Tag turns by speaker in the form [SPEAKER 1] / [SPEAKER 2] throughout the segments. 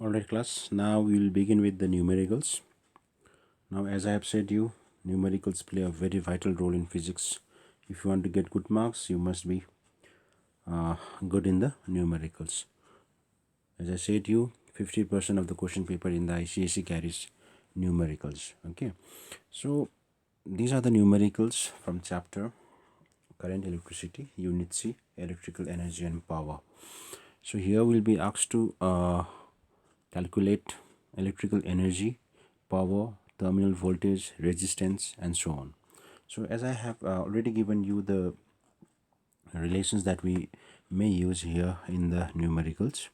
[SPEAKER 1] Alright class, now we will begin with the numericals. Now as I have said you, numericals play a very vital role in physics. If you want to get good marks, you must be good in the numericals. As I said you, 50% of the question paper in the ICSE carries numericals. Okay, so these are the numericals from chapter Current, Electricity, Unit C, Electrical Energy and Power. So here we'll be asked to calculate electrical energy, power, terminal voltage, resistance and so on. So as I have already given you the relations that we may use here in the numericals,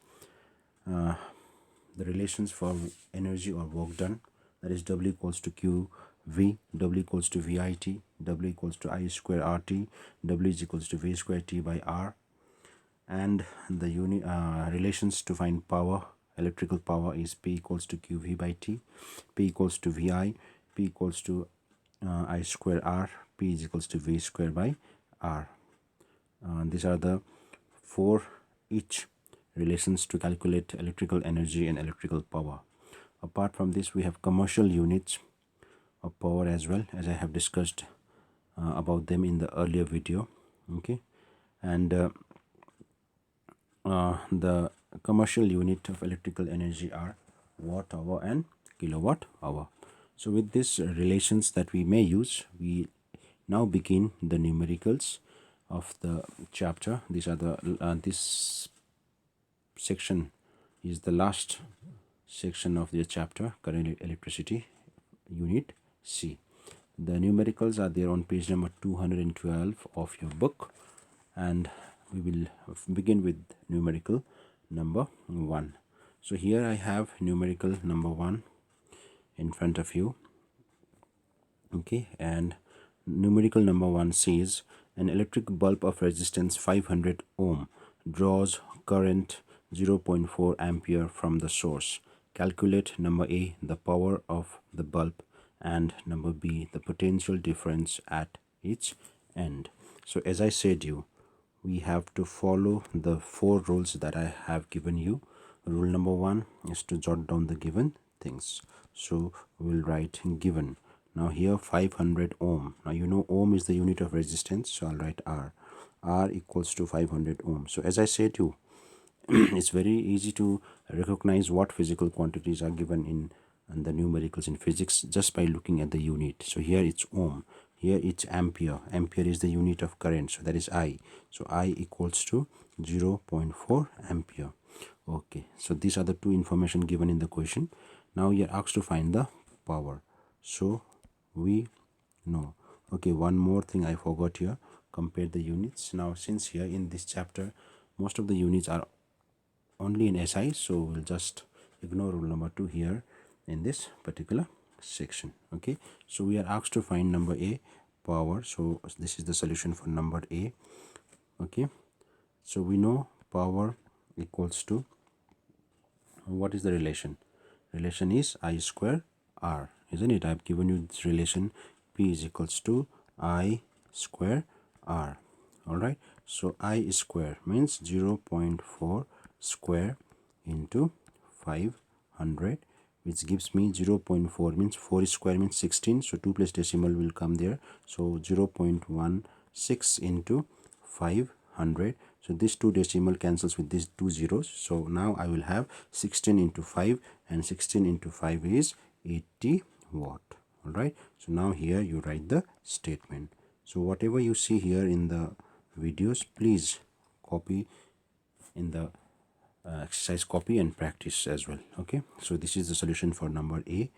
[SPEAKER 1] the relations for energy or work done, that is W equals to Q V, W equals to VIT, W equals to I square RT, W is equals to V square T by R, and the relations to find power, electrical power, is P equals to QV by T, P equals to VI, P equals to I square R, P is equals to V square by R. These are the four each relations to calculate electrical energy and electrical power. Apart from this, we have commercial units of power as well, as I have discussed about them in the earlier video. Okay, and the commercial unit of electrical energy are watt hour and kilowatt hour. So with these relations that we may use, we now begin the numericals of the chapter. These are the this section is the last section of the chapter, Current, Electricity, Unit C. The numericals are there on page number 212 of your book, and we will begin with numerical number 1. So here I have numerical number 1 in front of you. Okay, and numerical number 1 says an electric bulb of resistance 500 ohm draws current 0.4 ampere from the source. Calculate number A, the power of the bulb, and number B, the potential difference at each end. So as I said you, we have to follow the 4 rules that I have given you. Rule number 1 is to jot down the given things. So we will write given. Now here 500 ohm. Now you know ohm is the unit of resistance, so I'll write R. R equals to 500 ohm. So as I said you, it's very easy to recognize what physical quantities are given in the numericals in physics just by looking at the unit. So here it's ohm, here it's ampere. Ampere is the unit of current, so that is I. So I equals to 0.4 ampere. Okay, so these are the two information given in the question. Now you are asked to find the power. So we know. Okay, one more thing I forgot here. Compare the units. Now since here in this chapter most of the units are only in SI, so we'll just ignore rule number 2 here in this particular section. Okay, so we are asked to find number A, power. So this is the solution for number A. Okay, so we know power equals to, what is the relation? Relation is I square R, isn't it? I've given you this relation. P is equals to I square R. All right, so I square means 0.4 square into 500, which gives me 0.4 means 4 square means 16, so 2 place decimal will come there, so 0.16 into 500. So this 2 decimal cancels with these 2 zeros, so now I will have 16 into 5, and 16 into 5 is 80 watt. All right, so now here you write the statement. So whatever you see here in the videos, please copy in the exercise copy and practice as well. Okay, so this is the solution for number A.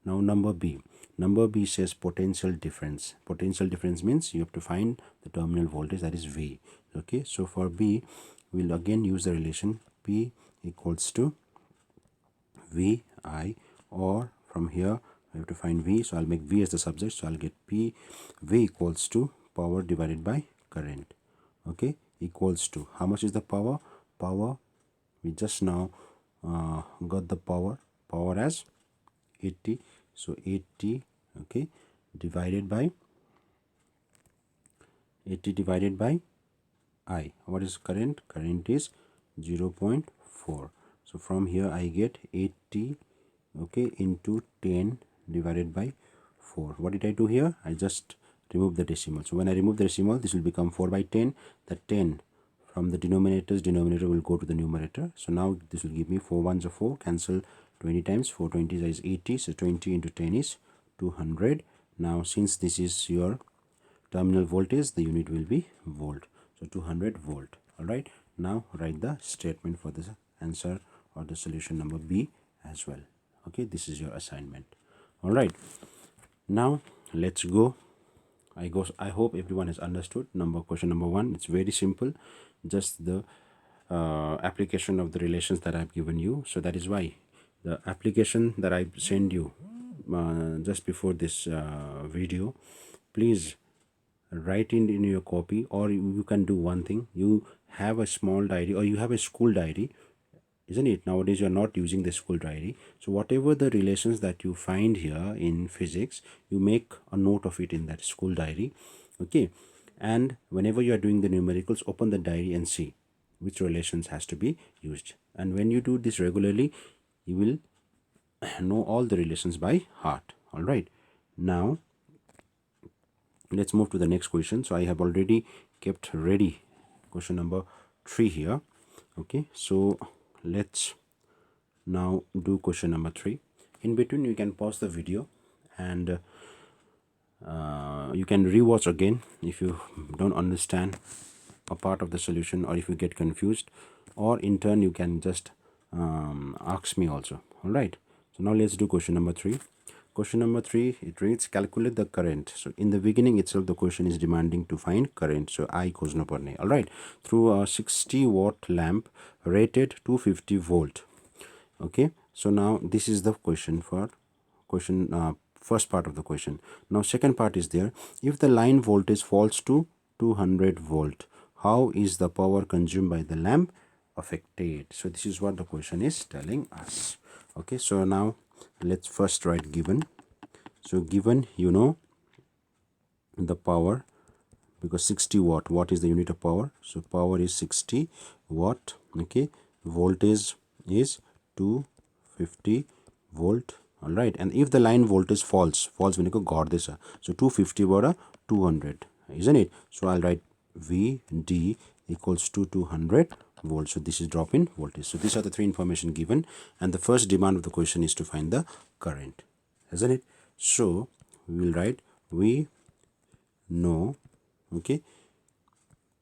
[SPEAKER 1] Now number B. Number B says potential difference. Potential difference means you have to find the terminal voltage, that is V. Okay, so for B we'll again use the relation P equals to VI, or from here we have to find V, so I'll make V as the subject, so I'll get P V equals to power divided by current. Okay, equals to, how much is the power? Power, we just now got the power as 80, so 80, okay, divided by 80 divided by I. What is current? Current is 0.4, So from here I get 80, okay, into 10 divided by 4. What did I do here? I just remove the decimal. So when I remove the decimal, this will become 4 by 10. The 10 from the denominator will go to the numerator. So now this will give me 4 ones are 4, cancel 20 times, 4 20s is 80. So 20 into 10 is 200. Now since this is your terminal voltage, the unit will be volt. So 200 volt. All right. Now write the statement for the answer or the solution number B as well. Okay, this is your assignment. All right. Now let's go. I hope everyone has understood question number 1. It's very simple, just the application of the relations that I've given you. So that is why the application that I send you just before this video, please write in your copy, or you can do one thing. You have a small diary or you have a school diary, isn't it? Nowadays you're not using the school diary. So whatever the relations that you find here in physics, you make a note of it in that school diary. Okay, and whenever you are doing the numericals, open the diary and see which relations has to be used. And when you do this regularly, you will know all the relations by heart. All right, now let's move to the next question. So I have already kept ready question number 3 here. Okay, so let's now do question number 3. In between you can pause the video and you can rewatch again if you don't understand a part of the solution, or if you get confused, or in turn you can just ask me also. All right, so now let's do question number 3. Question number 3, it reads, calculate the current. So in the beginning itself the question is demanding to find current, so I khojna parne. All right, through a 60 watt lamp rated 250 volt. Okay, so now this is the question for first part of the question. Now second part is there, if the line voltage falls to 200 volt, how is the power consumed by the lamp affected? So this is what the question is telling us. Okay, so now let's first write given. So given, you know the power, because 60 watt is the unit of power, so power is 60 watt. Okay, voltage is 250 volt. All right, and if the line voltage falls when you got this, so 250 over 200, isn't it? So I'll write VD equals to 200 volts. So this is drop in voltage. So these are the 3 information given, and the first demand of the question is to find the current, isn't it? So we will write, we know, okay,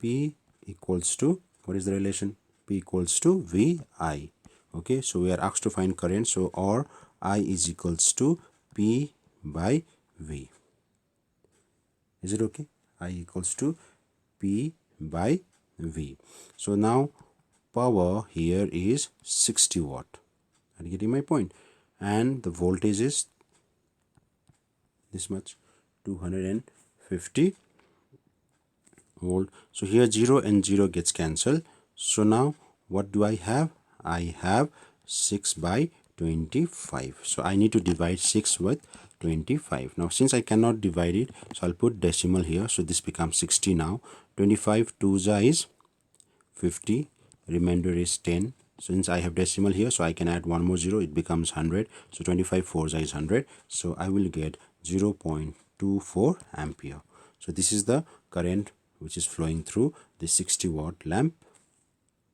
[SPEAKER 1] P equals to, what is the relation? P equals to VI. Okay, so we are asked to find current, so or I is equals to P by V. Is it okay? I equals to P by V. So now power here is 60 watt. Are you getting my point? And the voltage is this much, 250 volt. So here 0 and 0 gets cancelled. So now what do I have? I have 6 by 25. So I need to divide 6 with 25. Now since I cannot divide it, so I'll put decimal here. So this becomes 60 now. 25 2s is 50. Remainder is 10. Since I have decimal here, so I can add one more 0. It becomes 100. So 25 4s is 100. So I will get 0.24 ampere. So this is the current which is flowing through the 60 watt lamp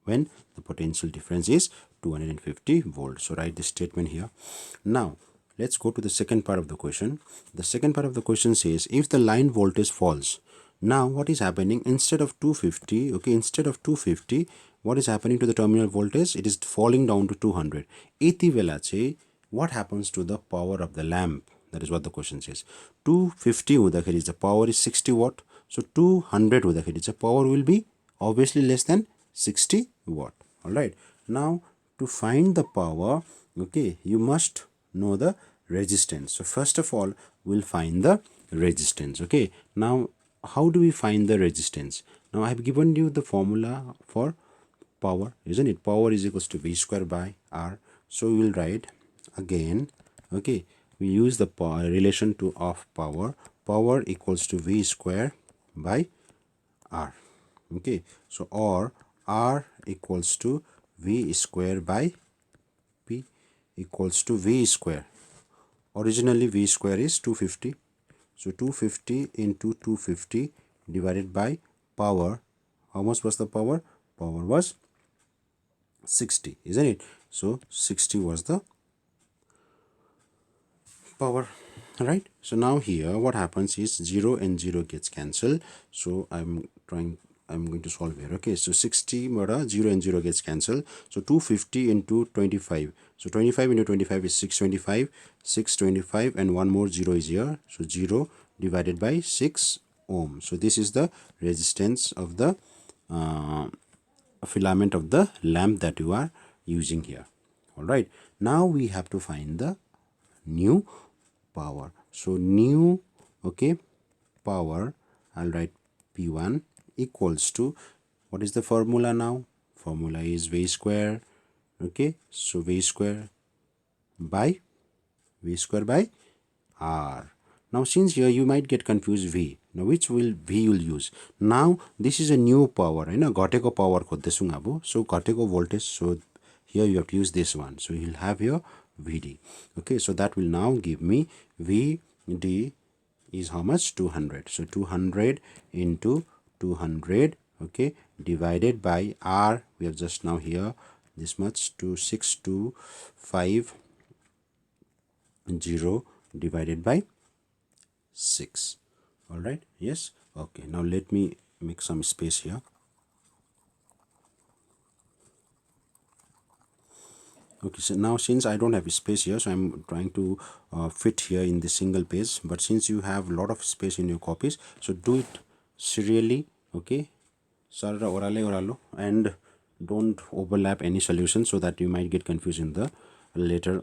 [SPEAKER 1] when the potential difference is 250 volts. So write this statement here. Now let's go to the second part of the question. The second part of the question says, if the line voltage falls, now what is happening? Instead of 250, okay, instead of 250, what is happening to the terminal voltage? It is falling down to 200. Eti vela chai, what happens to the power of the lamp? That is what the question says. 250 hudakheri the power is 60 watt. So 200 hudakheri the power will be obviously less than 60 watt. All right, now to find the power, okay, you must know the resistance. So first of all, we'll find the resistance. Okay, now how do we find the resistance? Now I have given you the formula for power, isn't it? Power is equals to V square by R. So we will write again, okay, we use the relation to of power. Power equals to V square by R. Okay, so or R equals to V square by equals to V square. Originally V square is 250. So 250 into 250 divided by power. How much was the power? Power was 60, isn't it? So 60 was the power, right? So now here what happens is 0 and 0 gets cancelled. So I'm going to solve here. Okay, so 60 mara 0 and 0 gets cancelled. So 250 into 25. So 25 into 25 is 625. 625 and one more 0 is here. So 0 divided by 6 ohm. So this is the resistance of the filament of the lamp that you are using here. All right, now we have to find the new power. So new, okay, power, I'll write P1 equals to, what is the formula now? Formula is V square. Okay, so V square by R. Now since here you might get confused V. Now which will V you'll use? Now this is a new power, you know, घटेको power खोज्दैछौँ अब. So घटेको voltage, so here you have to use this one. So you'll have here VD. Okay, so that will now give me VD is how much? 200. So 200 into 200, okay, divided by R. We have just now here this much, 26250 divided by 6. All right, yes. Okay, now let me make some space here. Okay, so now since I don't have space here, so I'm trying to fit here in the single page. But since you have a lot of space in your copies, so do it serially, okay, sarra orale and don't overlap any solution so that you might get confused in the later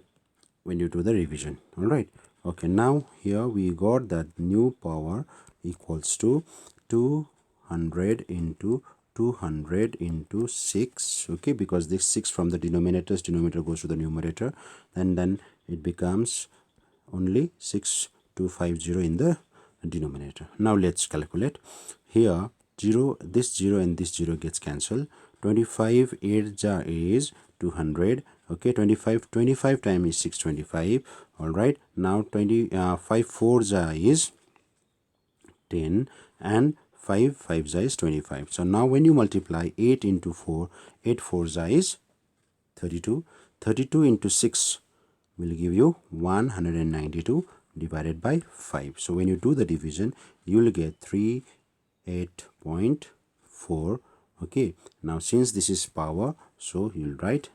[SPEAKER 1] when you do the revision. All right, okay, now here we got that new power equals to 200 into 200 into 6, okay, because this 6 from the denominator goes to the numerator, and then it becomes only 6250 in the denominator. Now let's calculate. Here 0, this 0 and this 0 gets cancelled. 25 8 ja is 200. Okay, 25 times is 625. All right, now 5 4 ja is 10 and 5 5 ja is 25. So now when you multiply 8 into 4, 8 4 ja is 32. 32 into 6 will give you 192 divided by 5. So when you do the division, you will get 38.4. Okay, now since this is power, so you will write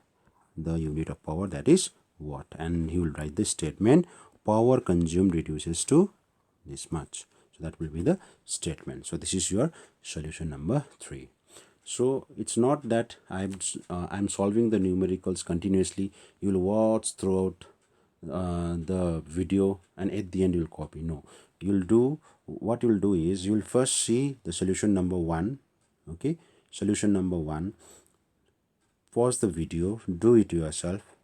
[SPEAKER 1] the unit of power, that is watt, and you will write the statement power consumed reduces to this much. So that will be the statement. So this is your solution number 3. So it's not that I'm solving the numericals continuously. You'll watch throughout the video and at the end you'll copy. No, what you'll do is you'll first see the solution number 1. Okay, solution number 1. Pause the video, do it yourself.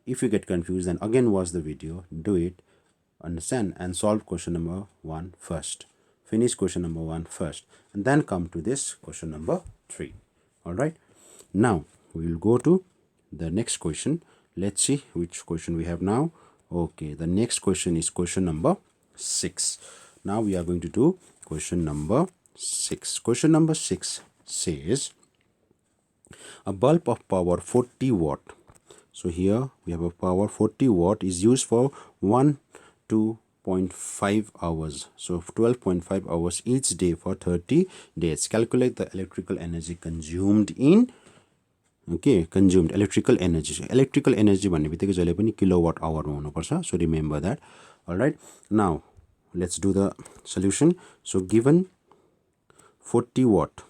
[SPEAKER 1] If you get confused, then again watch the video, do it, understand, and solve question number 1 first. Finish question number 1 first, and then come to this question number 3. All right, now we will go to the next question. Let's see which question we have now. Okay, the next question is question number 6. Now we are going to do question number 6. Question number 6 says a bulb of power 40 watt. So here we have a power 40 watt is used for 2.5 hours. So 12.5 hours each day for 30 days. Calculate the electrical energy consumed in, okay, consumed electrical energy. Electrical energy भन्ने बित्तिकै जहिले पनि kilowatt hour मा हुनुपर्छ. So remember that. All right, now let's do the solution. So given 40 watt,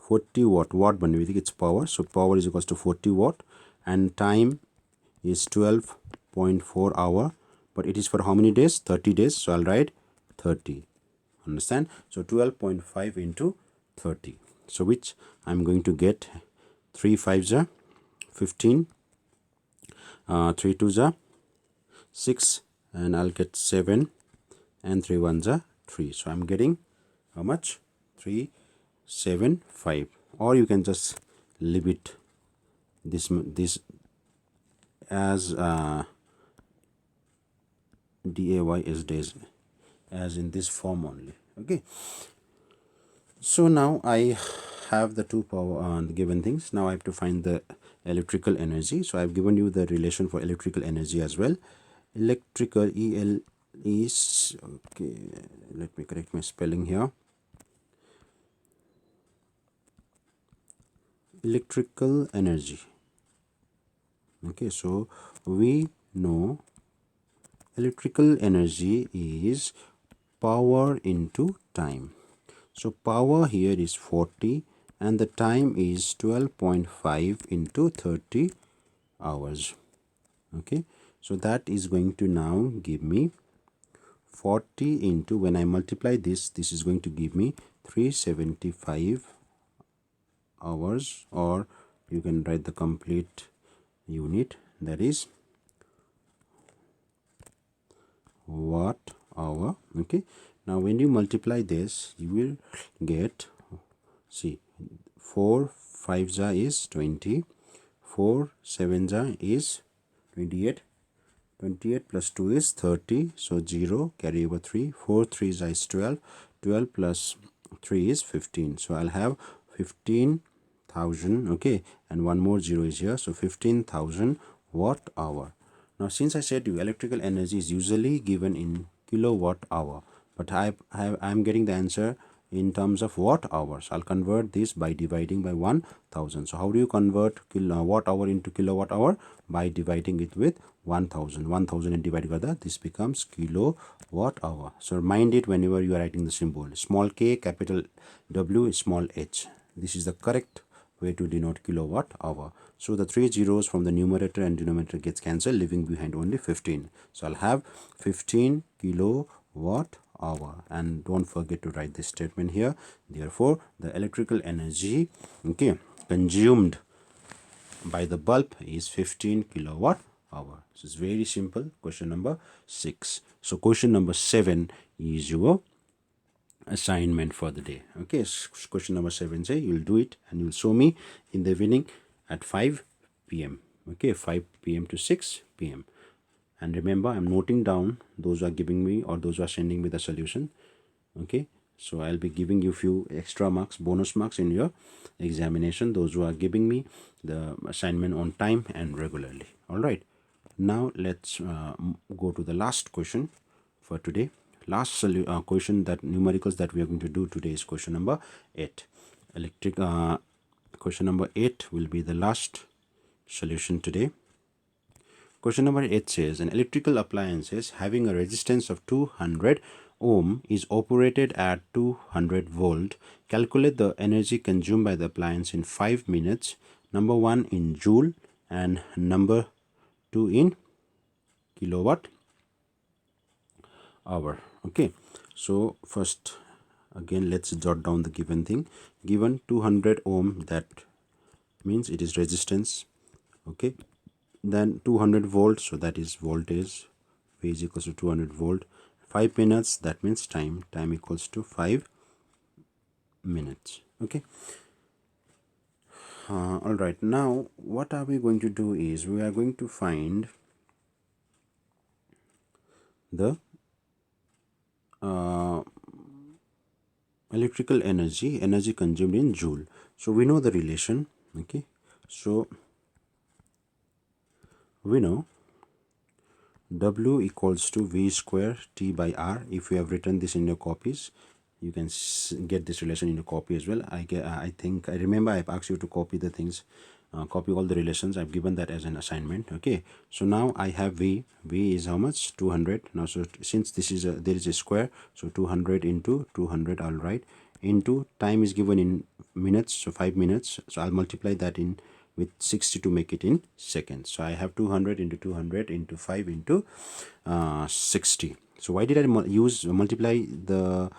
[SPEAKER 1] watt भन्ने बित्तिकै it's power. So power is equals to 40 watt and time is 12.4 hour, but it is for how many days? 30 days. So I'll write 30. Understand? So 12.5 into 30. So which I'm going to get 3 5s are 15, 3 2s are 6, and I'll get 7, and 3 1s are 3. So I'm getting how much? 375. Or you can just leave it this as day is days, as in this form only. Okay, so now I have the two power the given things. Now I have to find the electrical energy. So I've given you the relation for electrical energy as well. Electrical, EL is, okay, let me correct my spelling here. Electrical energy. Okay, so we know electrical energy is power into time. So power here is 40 and the time is 12.5 into 30 hours. Okay, so that is going to now give me 40 into, when I multiply this is going to give me 375 hours, or you can write the complete unit, that is watt hour. Okay, now when you multiply this you will get, see, 4 5 is 20, 4 7 is 28, 28 plus 2 is 30, so 0 carry over 3, 4 3 is 12, 12 plus 3 is 15, so I'll have 15,000. Okay, and one more 0 is here, so 15,000 watt hour. Now since I said you electrical energy is usually given in kilowatt hour, but I'm getting the answer in terms of watt hours. I'll convert this by dividing by 1000. So how do you convert watt hour into kilowatt hour? By dividing it with 1000. 1000 and divided by that, this becomes kilowatt hour. So mind it whenever you are writing the symbol, small k, capital W, small h. This is the correct way to denote kilowatt hour. So the three zeros from the numerator and denominator gets cancelled, leaving behind only 15. So I'll have 15 kilowatt hour, and don't forget to write this statement here. Therefore the electrical energy, okay, consumed by the bulb is 15 kilowatt hour. So it's very simple. Question number 6. So question number 7 is your assignment for the day. Okay, question number 7 say you'll do it and you'll show me in the evening at 5 p.m. Okay, 5 p.m. to 6 p.m. And remember, I'm noting down those who are giving me or those who are sending me the solution. Okay, so I'll be giving you few extra marks, bonus marks in your examination, those who are giving me the assignment on time and regularly. All right, now let's go to the last question for today. Last question, that numericals that we are going to do today is question number 8. Question number 8 will be the last solution today. Question number 8 says an electrical appliance having a resistance of 200 ohm is operated at 200 volt. Calculate the energy consumed by the appliance in 5 minutes. Number 1 in joule and number 2 in kilowatt hour. Okay, so first again let's jot down the given thing. Given 200 ohm, that means it is resistance. Okay, then 200 volts, so that is voltage. V is equals to 200 volt. 5 minutes, that means time equals to 5 minutes. Okay, all right, now what are we going to do is we are going to find the electrical energy consumed in joule. So we know the relation. Okay, so we know W equals to V square T by R. If you have written this in your copies, you can get this relation in your copy as well. I think I remember I've asked you to copy the things, copy all the relations. I've given that as an assignment. Okay, so now I have V is how much? 200. Now so since this is there is a square, so 200 into 200 I'll write, into time is given in minutes, so 5 minutes, so I'll multiply that in with 60 to make it in seconds. So I have 200 into 200 into 5 into 60. So why did I multiply the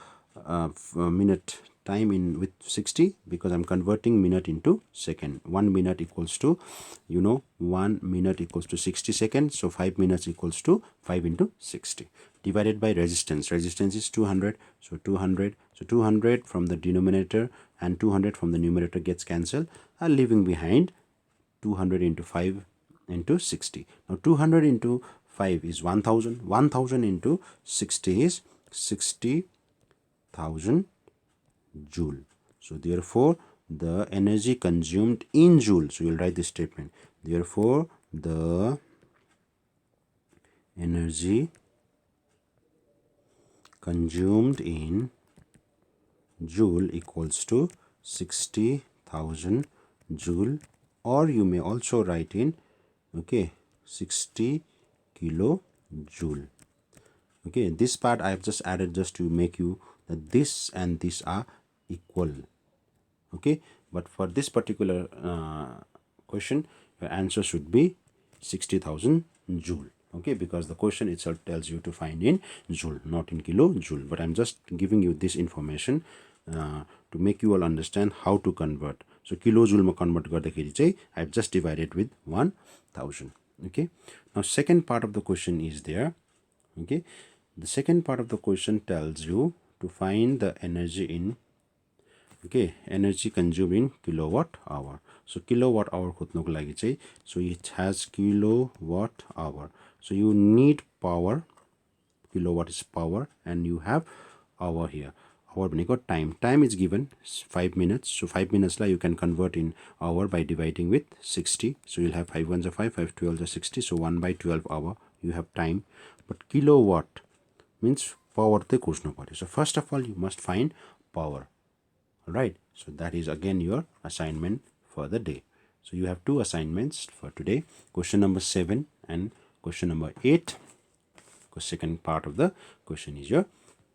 [SPEAKER 1] minute time in with 60? Because I'm converting minute into second. 1 minute equals to, 1 minute equals to 60 seconds. So 5 minutes equals to 5 into 60 divided by resistance. Resistance is 200. So 200. So 200 from the denominator and 200 from the numerator gets cancelled, leaving behind 200 into 5 into 60. Now 200 into 5 is 1000. 1000 into 60 is 60,000 joule. So therefore the energy consumed in joule, so you'll write this statement, therefore the energy consumed in joule equals to 60,000 joule, or you may also write in 60 kilojoule. Okay, this part I have just added just to make you that this and this are equal. Okay, but for this particular question, your answer should be 60,000 joule. Okay, because the question itself tells you to find in joule, not in kilojoule. But I'm just giving you this information to make you all understand how to convert. So kilojoule ma convert garदाखेरि चाहिँ I've just divided with 1000. Okay, now second part of the question is there. Okay, the second part of the question tells you to find the energy in energy consumed in kilowatt hour. So kilowatt hour खोज्नको लागि चाहिँ, so it has kilowatt hour. So you need power, kilowatt is power, and you have hour here. Hour भनेको time. Time is given 5 minutes. So 5 minutes you can convert in hour by dividing with 60. So you'll have 5 1s are 5, 5 12s are 60. So 1 by 12 hour you have time. But kilowatt means power te खोज्नु पर्यो. So first of all you must find power. Alright, so that is again your assignment for the day. So you have two assignments for today, question number 7 and question number 8. The second part of the question is your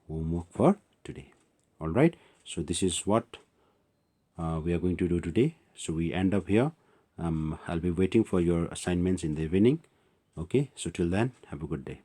[SPEAKER 1] homework for today. Alright, so this is what we are going to do today. So we end up here. I'll be waiting for your assignments in the evening. Okay, so till then, have a good day.